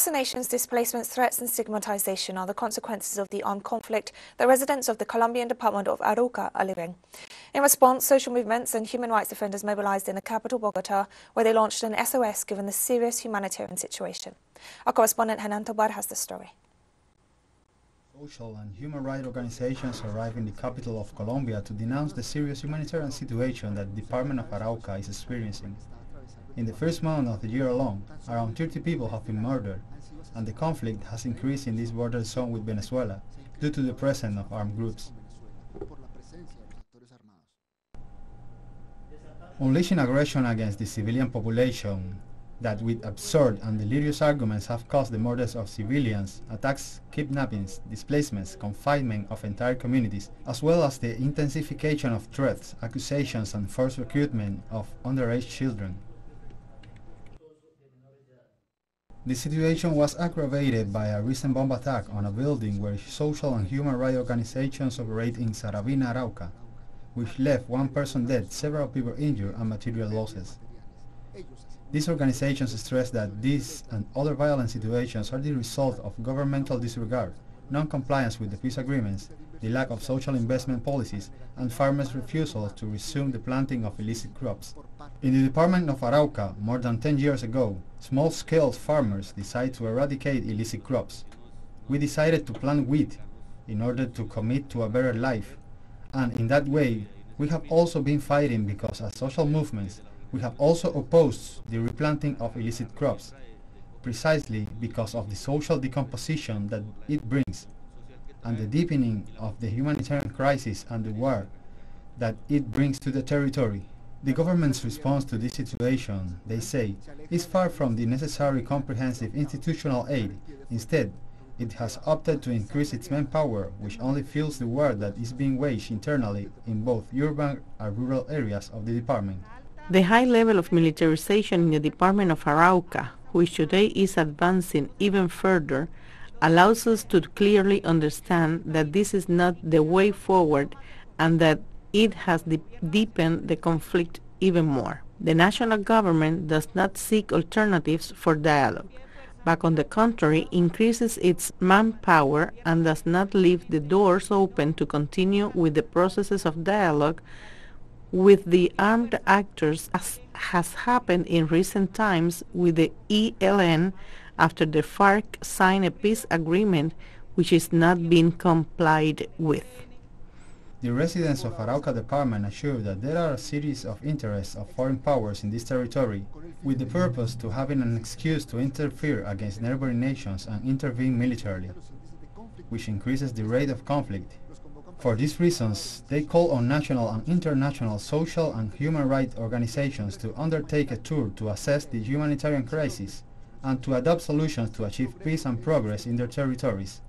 Across the nations, displacements, threats and stigmatization are the consequences of the armed conflict that residents of the Colombian department of Arauca are living. In response, social movements and human rights defenders mobilized in the capital, Bogota, where they launched an SOS given the serious humanitarian situation. Our correspondent Henan Tobar has the story. Social and human rights organizations arrived in the capital of Colombia to denounce the serious humanitarian situation that the Department of Arauca is experiencing. In the first month of the year alone, around 30 people have been murdered, and the conflict has increased in this border zone with Venezuela due to the presence of armed groups. Unleashing aggression against the civilian population that with absurd and delirious arguments have caused the murders of civilians, attacks, kidnappings, displacements, confinement of entire communities, as well as the intensification of threats, accusations and forced recruitment of underage children. The situation was aggravated by a recent bomb attack on a building where social and human rights organizations operate in Saravina, Arauca, which left one person dead, several people injured and material losses. These organizations stress that these and other violent situations are the result of governmental disregard, non-compliance with the peace agreements, the lack of social investment policies, and farmers' refusal to resume the planting of illicit crops. In the Department of Arauca, more than 10 years ago, small-scale farmers decided to eradicate illicit crops. We decided to plant wheat in order to commit to a better life, and in that way, we have also been fighting because as social movements, we have also opposed the replanting of illicit crops, precisely because of the social decomposition that it brings, and the deepening of the humanitarian crisis and the war that it brings to the territory. The government's response to this situation, they say, is far from the necessary comprehensive institutional aid. Instead, it has opted to increase its manpower, which only fuels the war that is being waged internally in both urban and rural areas of the department. The high level of militarization in the Department of Arauca, which today is advancing even further, allows us to clearly understand that this is not the way forward and that it has deepened the conflict even more. The national government does not seek alternatives for dialogue, but on the contrary increases its manpower and does not leave the doors open to continue with the processes of dialogue with the armed actors, as has happened in recent times with the ELN after the FARC signed a peace agreement which is not being complied with. The residents of Arauca department assure that there are a series of interests of foreign powers in this territory with the purpose to having an excuse to interfere against neighboring nations and intervene militarily, which increases the rate of conflict. For these reasons, they call on national and international social and human rights organizations to undertake a tour to assess the humanitarian crisis and to adopt solutions to achieve peace and progress in their territories.